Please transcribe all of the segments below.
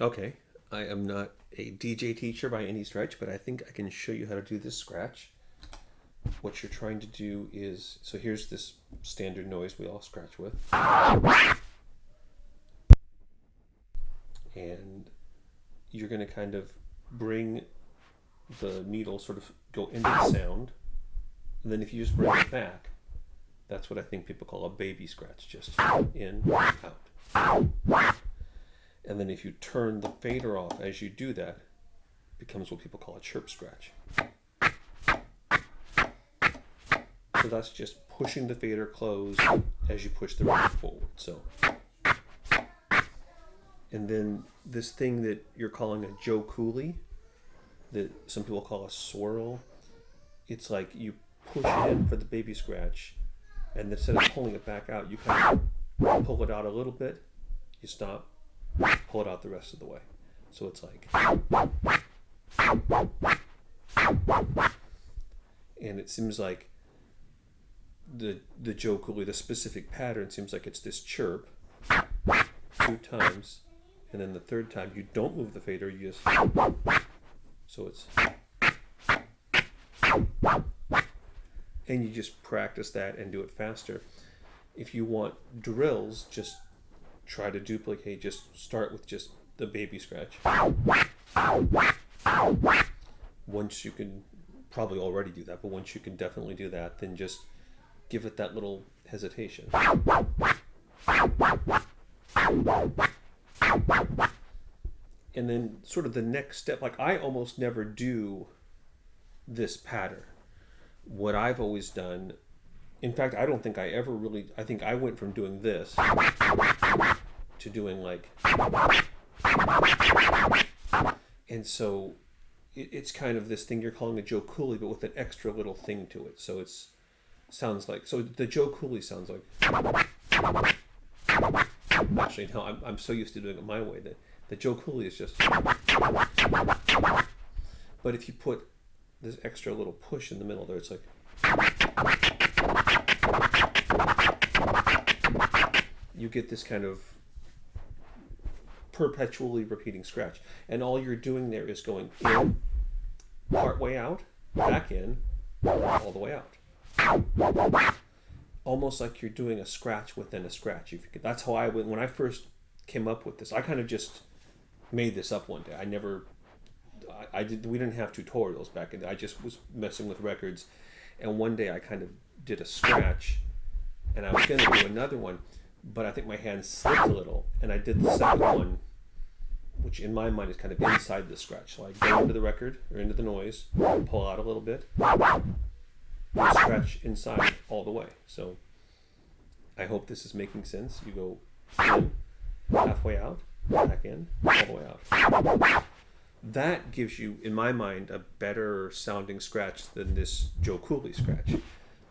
Okay, I am not a DJ teacher by any stretch, but I think I can show you how to do this scratch. What you're trying to do is, so here's this standard noise we all scratch with. And you're going to kind of bring the needle sort of go into the sound. And then if you just bring it back, that's what I think people call a baby scratch, just in, out. And then if you turn the fader off as you do that, it becomes what people call a chirp scratch. So that's just pushing the fader closed as you push the record forward. So, and then this thing that you're calling a Joe Cooley, that some people call a swirl, it's like you push it in for the baby scratch, and instead of pulling it back out, you kind of pull it out a little bit, you stop, pull it out the rest of the way. So it's like, and it seems like the Joe Cooley, the specific pattern seems like it's this chirp 2 times, and then the third time you don't move the fader, you just, so it's, and you just practice that and do it faster. If you want drills, just try to duplicate, just start with just the baby scratch. Once you can probably already do that, but once you can definitely do that, then just give it that little hesitation. And then sort of the next step, like I almost never do this pattern. What I've always done, in fact, I don't think I ever really, I think I went from doing this to doing like, and so it's kind of this thing you're calling a Joe Cooley, but with an extra little thing to it. So it's, sounds like, so the Joe Cooley sounds like, actually no, I'm so used to doing it my way that the Joe Cooley is just, but if you put this extra little push in the middle there, it's like, you get this kind of perpetually repeating scratch, and all you're doing there is going in, part way out, back in, all the way out, almost like you're doing a scratch within a scratch. If you could, that's how I went when I first came up with this. I kind of just made this up one day. We didn't have tutorials back in then. I just was messing with records, and one day I kind of did a scratch, and I was going to do another one, but I think my hand slipped a little, and I did the second one, which in my mind is kind of inside the scratch. So I go into the record, or into the noise, pull out a little bit, and scratch inside all the way. So I hope this is making sense. You go in, halfway out, back in, all the way out. That gives you, in my mind, a better sounding scratch than this Joe Cooley scratch.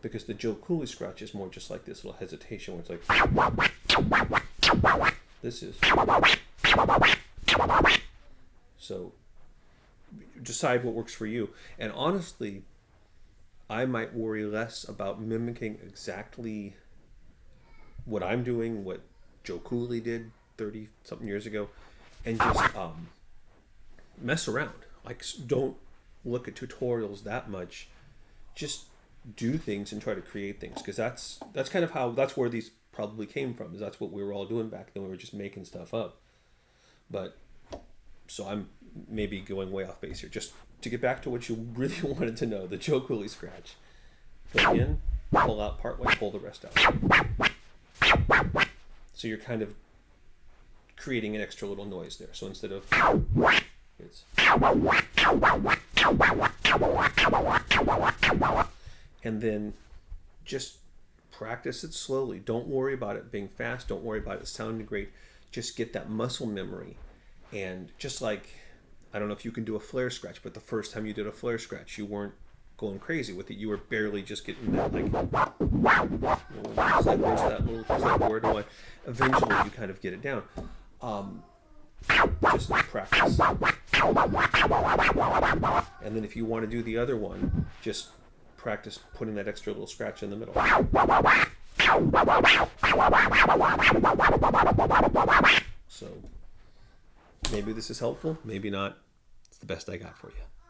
Because the Joe Cooley scratch is more just like this little hesitation where it's like, this is. So decide what works for you. And honestly, I might worry less about mimicking exactly what I'm doing, what Joe Cooley did 30 something years ago, and just mess around. Like, don't look at tutorials that much. Just do things and try to create things, because that's kind of how, that's where these probably came from, is that's what we were all doing back then. We were just making stuff up. But so I'm maybe going way off base here. Just to get back to what you really wanted to know, the Joe Cooley scratch. Go in, pull out part way, pull the rest out. So you're kind of creating an extra little noise there. So instead of, it's, and then just practice it slowly. Don't worry about it being fast. Don't worry about it sounding great. Just get that muscle memory. And just like, I don't know if you can do a flare scratch, but the first time you did a flare scratch, you weren't going crazy with it. You were barely just getting that, like, where's that little clip? Where do I? Eventually, you kind of get it down. Just practice. And then if you want to do the other one, just practice putting that extra little scratch in the middle. So Maybe this is helpful, maybe not. It's the best I got for you.